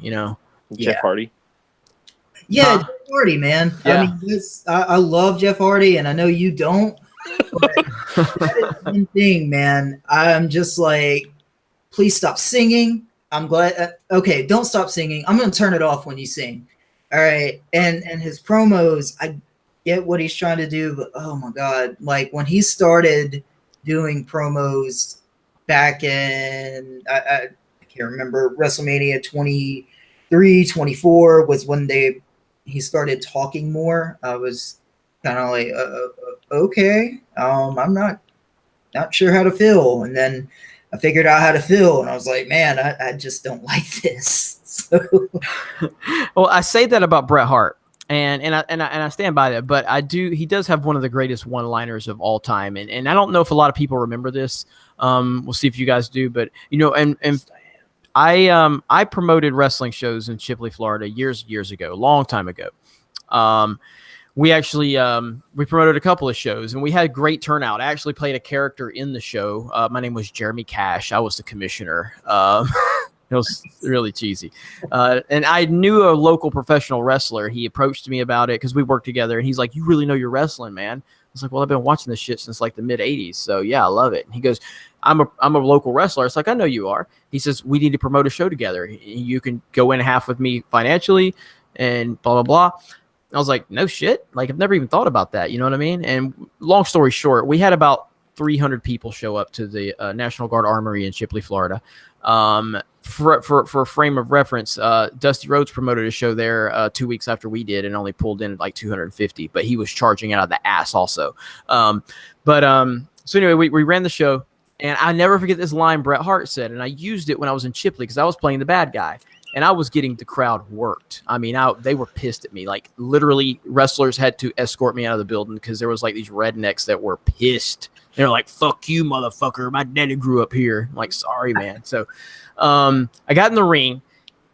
Jeff Hardy. Yeah, Jeff Hardy, man. Yeah. I mean, I love Jeff Hardy, and I know you don't. But that is one thing, man. I'm just like, please stop singing. I'm glad. Okay, don't stop singing. I'm gonna turn it off when you sing. All right. And his promos, I get what he's trying to do, but oh my god, like when he started doing promos back in I can't remember, WrestleMania 23, 24 was when he started talking more. I was kind of like, okay, I'm not sure how to feel. And then I figured out how to feel, and I was like, man, I just don't like this. So. Well, I say that about Bret Hart, and I stand by that. But I do. He does have one of the greatest one-liners of all time, and I don't know if a lot of people remember this. We'll see if you guys do, but and I promoted wrestling shows in Chipley, Florida, years ago, long time ago. We actually we promoted a couple of shows, and we had great turnout. I actually played a character in the show. My name was Jeremy Cash. I was the commissioner. It was really cheesy. And I knew a local professional wrestler. He approached me about it because we worked together, and he's like, "You really know your wrestling, man?" I was like, "Well, I've been watching this shit since like the mid '80s, so yeah, I love it." And he goes, I'm a local wrestler." It's like, "I know you are." He says, "We need to promote a show together. You can go in half with me financially, and blah blah blah." I was like, "No shit. Like, I've never even thought about that." You know what I mean? And long story short, we had about 300 people show up to the National Guard Armory in Chipley, Florida. For a frame of reference, Dusty Rhodes promoted a show there 2 weeks after we did, and only pulled in like 250, but he was charging out of the ass also. So anyway, we ran the show, and I never forget this line Bret Hart said, and I used it when I was in Chipley because I was playing the bad guy. And I was getting the crowd worked. I mean, they were pissed at me. Like, literally, wrestlers had to escort me out of the building because there was like these rednecks that were pissed. They're like, "Fuck you, motherfucker. My daddy grew up here." I'm like, "Sorry, man." So I got in the ring,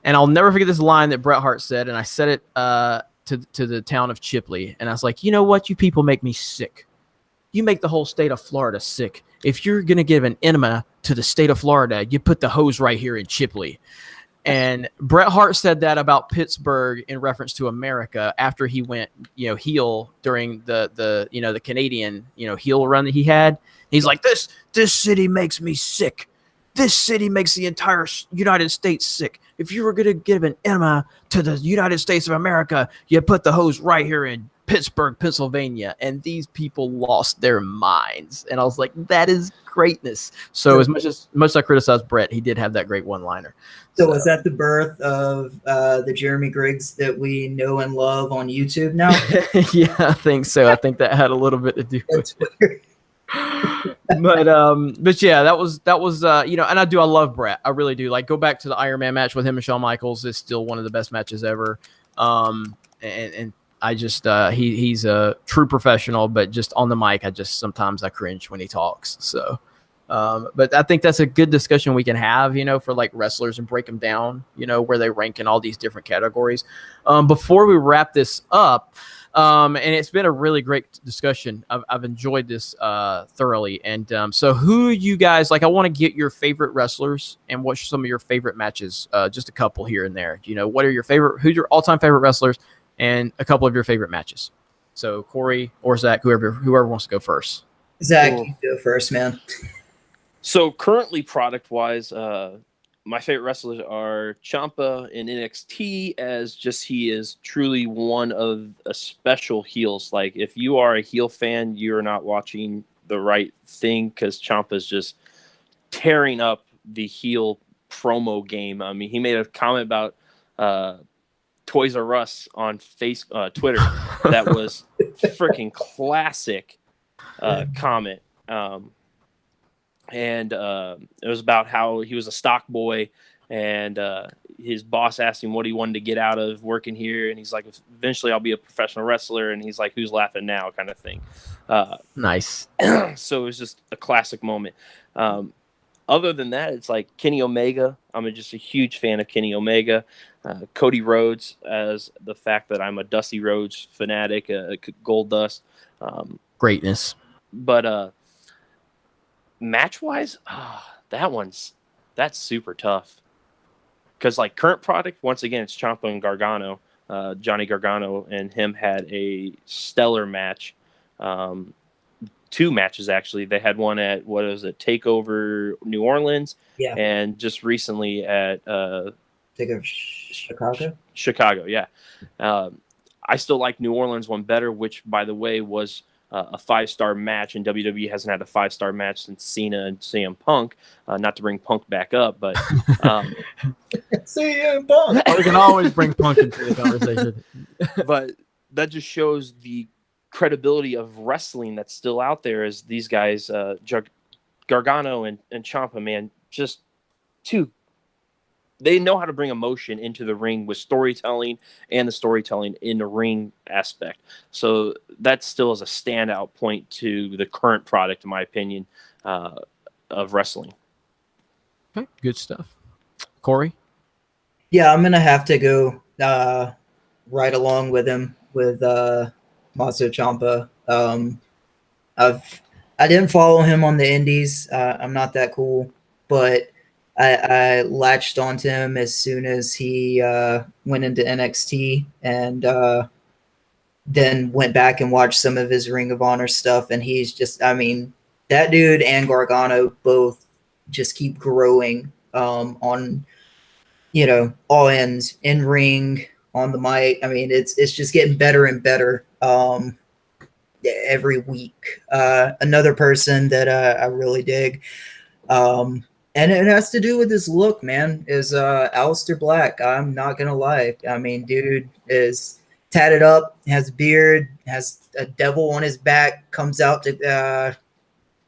and I'll never forget this line that Bret Hart said, and I said it to the town of Chipley. And I was like, "You know what? You people make me sick. You make the whole state of Florida sick. If you're going to give an enema to the state of Florida, you put the hose right here in Chipley." And Bret Hart said that about Pittsburgh in reference to America after he went, heel during the Canadian, heel run that he had. He's like, this city makes me sick. This city makes the entire United States sick. If you were going to give an enema to the United States of America, you put the hose right here in Pittsburgh, Pennsylvania. And these people lost their minds. And I was like, that is greatness. So as much as I criticized Bret, he did have that great one-liner. So was that the birth of the Jeremy Griggs that we know and love on YouTube now? Yeah, I think so. I think that had a little bit to do with it. But yeah, that was and I love Bret. I really do. Like, go back to the Iron Man match with him and Shawn Michaels. Is still one of the best matches ever. And I just he's a true professional, but just on the mic, sometimes I cringe when he talks. So but I think that's a good discussion we can have, for like wrestlers, and break them down, where they rank in all these different categories. Before we wrap this up, and it's been a really great discussion. I've enjoyed this thoroughly. And so who you guys like? I want to get your favorite wrestlers and what some of your favorite matches. Just a couple here and there. What are your favorite? Who's your all-time favorite wrestlers, and a couple of your favorite matches? So Corey or Zach, whoever wants to go first. Zach, you go first, man. So currently, product-wise, my favorite wrestlers are Ciampa in NXT, as just he is truly one of a special heels. Like, if you are a heel fan, you're not watching the right thing, because Ciampa's just tearing up the heel promo game. I mean, he made a comment about Toys R Us on Twitter that was freaking classic comment. And it was about how he was a stock boy, and his boss asked him what he wanted to get out of working here, and he's like, eventually I'll be a professional wrestler. And he's like, who's laughing now, kind of thing. Nice. So it was just a classic moment. Other than that, it's like Kenny Omega. I'm just a huge fan of Kenny Omega. Cody Rhodes, as the fact that I'm a Dusty Rhodes fanatic, Gold Dust. Greatness. But match-wise, that's super tough. Because, like, current product, once again, it's Ciampa and Gargano. Johnny Gargano and him had a stellar match. two matches actually. They had one at what was it, Takeover New Orleans, Yeah. and just recently at Chicago. Chicago, yeah. I still like New Orleans one better, which by the way was a 5-star match, and WWE hasn't had a 5-star match since Cena and CM Punk. Not to bring Punk back up, but CM Punk. We can always bring Punk into the conversation. But that just shows the credibility of wrestling that's still out there. Is these guys, Gargano and Ciampa, man, just two. They know how to bring emotion into the ring with storytelling and the storytelling in the ring aspect. So that still is a standout point to the current product, in my opinion, of wrestling. Okay, good stuff. Corey? Yeah, I'm gonna have to go right along with him with Tommaso Ciampa. I didn't follow him on the indies. I'm not that cool, but I latched onto him as soon as he went into NXT, and then went back and watched some of his Ring of Honor stuff. And he's just, I mean, that dude and Gargano both just keep growing on, you know, all ends, in ring, on the mic. I mean, it's just getting better and better every week. Another person that I really dig, and it has to do with his look, man, is Aleister Black. I'm not gonna lie. I mean, dude is tatted up, has a beard, has a devil on his back, comes out to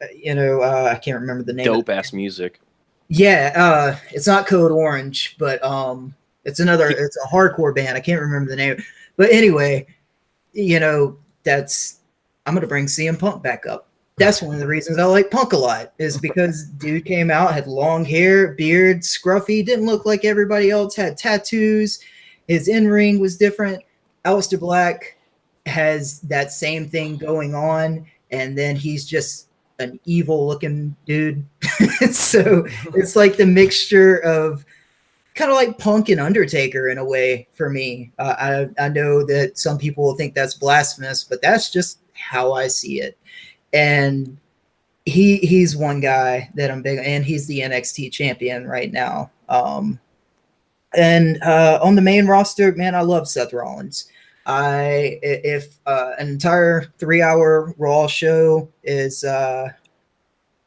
I can't remember the name. Dope ass music. Yeah, it's not Code Orange, but it's a hardcore band. I can't remember the name. But anyway, you know, I'm gonna bring CM Punk back up. That's one of the reasons I like Punk a lot, is because dude came out, had long hair, beard, scruffy, didn't look like everybody else, had tattoos. His in-ring was different. Aleister Black has that same thing going on, and then he's just an evil-looking dude. So it's like the mixture of kind of like Punk and Undertaker in a way for me. I know that some people will think that's blasphemous, but that's just how I see it. And he's one guy that I'm big, and he's the NXT champion right now. And on the main roster, man, I love Seth Rollins. If an entire 3-hour Raw show is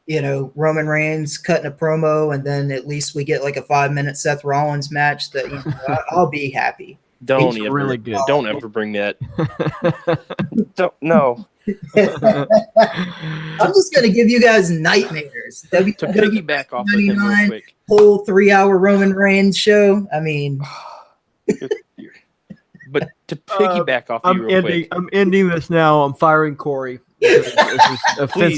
Roman Reigns cutting a promo, and then at least we get like a 5-minute Seth Rollins match, that I'll be happy. Don't He's ever, really good. Don't ever bring that. No. I'm just gonna give you guys nightmares. To piggyback off of him real quick, whole 3-hour Roman Reigns show. I mean, but to piggyback off you real quick, I'm ending this now. I'm firing Corey. This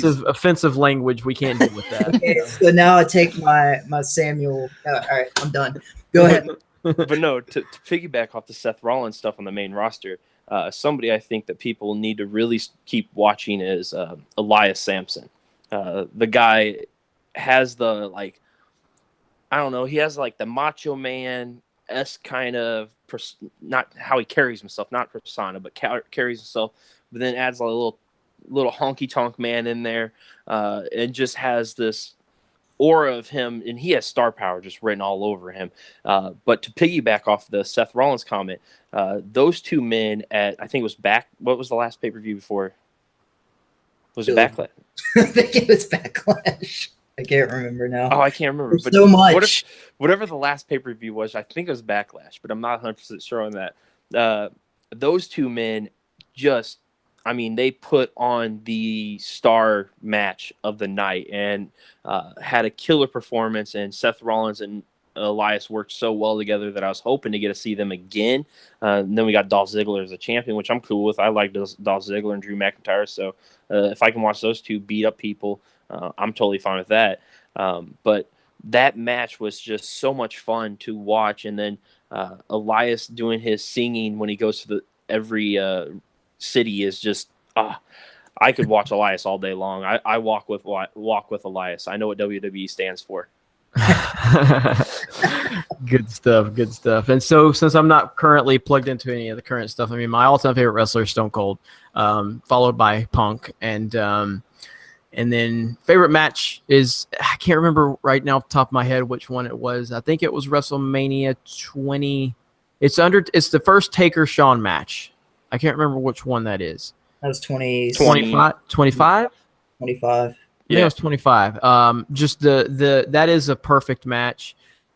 is offensive language. We can't deal with that. Okay, so now I take my Samuel. All right, I'm done. Go ahead. But no, to piggyback off the Seth Rollins stuff on the main roster, somebody I think that people need to really keep watching is Elias Sampson. The guy has the, like, I don't know, he has like the Macho Man-esque kind of, not how he carries himself, not persona, but carries himself, but then adds a little honky-tonk man in there, and just has this aura of him, and he has star power just written all over him. But to piggyback off the Seth Rollins comment, those two men at, I think it was what was the last pay-per-view before? Was it Backlash? I think it was Backlash. I can't remember now. Oh, I can't remember. But so much. Whatever the last pay-per-view was, I think it was Backlash, but I'm not 100% sure on that. Those two men just, I mean, they put on the star match of the night and had a killer performance. And Seth Rollins and Elias worked so well together that I was hoping to get to see them again. And then we got Dolph Ziggler as a champion, which I'm cool with. I like Dolph Ziggler and Drew McIntyre. So if I can watch those two beat up people, I'm totally fine with that. But that match was just so much fun to watch. And then Elias doing his singing when he goes to every city is just, I could watch Elias all day long. I walk with Elias. I know what WWE stands for. Good stuff. And so, since I'm not currently plugged into any of the current stuff, I mean, my all-time favorite wrestler is Stone Cold, followed by Punk, and And then favorite match is, I can't remember right now off the top of my head which one it was. I think it was WrestleMania 20. It's the first Taker Shawn match. I can't remember which one that is. That was 20, 25? 25? 25. I think it was 25. Just that is a perfect match.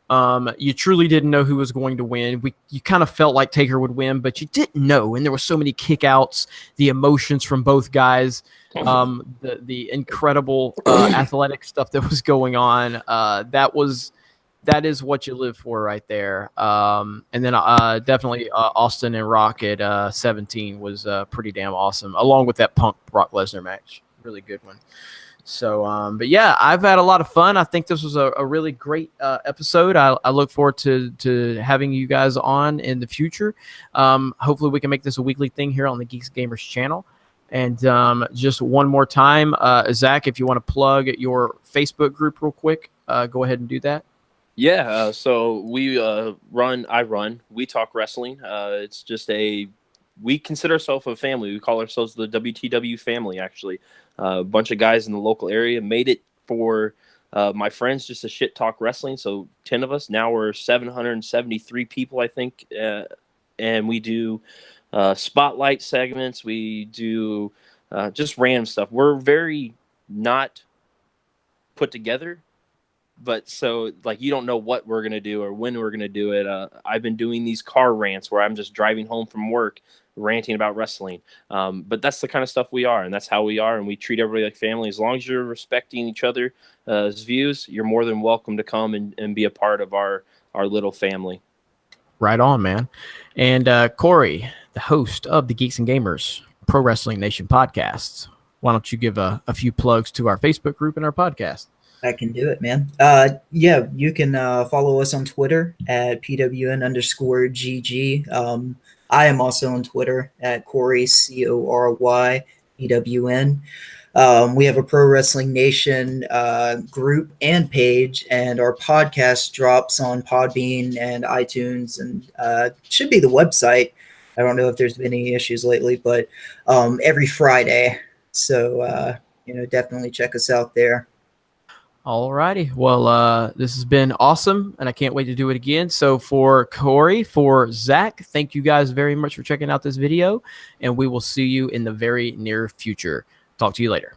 You truly didn't know who was going to win. You kind of felt like Taker would win, but you didn't know. And there were so many kickouts, the emotions from both guys, the incredible athletic stuff that was going on. That is what you live for right there. And then definitely Austin and Rock at 17 was pretty damn awesome, along with that Punk Brock Lesnar match. Really good one. So, but yeah, I've had a lot of fun. I think this was a really great episode. I look forward to having you guys on in the future. Hopefully we can make this a weekly thing here on the Geeks Gamers channel. And just one more time, Zach, if you want to plug your Facebook group real quick, go ahead and do that. Yeah, so we We Talk Wrestling. It's just we consider ourselves a family. We call ourselves the WTW family, actually. A bunch of guys in the local area made it for my friends just to shit talk wrestling. So 10 of us. Now we're 773 people, I think. And we do spotlight segments. We do just random stuff. We're very not put together. But so, like, you don't know what we're going to do or when we're going to do it. I've been doing these car rants where I'm just driving home from work ranting about wrestling. But that's the kind of stuff we are, and that's how we are, and we treat everybody like family. As long as you're respecting each other's views, you're more than welcome to come and be a part of our little family. Right on, man. And Corey, the host of the Geeks and Gamers Pro Wrestling Nation podcast, why don't you give a few plugs to our Facebook group and our podcast? I can do it, man. Yeah, you can follow us on Twitter at PWN_GG. I am also on Twitter at Corey, CORYEWN. We have a Pro Wrestling Nation group and page, and our podcast drops on Podbean and iTunes, and should be the website. I don't know if there's been any issues lately, but every Friday. So, definitely check us out there. All righty. Well, this has been awesome, and I can't wait to do it again. So for Corey, for Zach, thank you guys very much for checking out this video, and we will see you in the very near future. Talk to you later.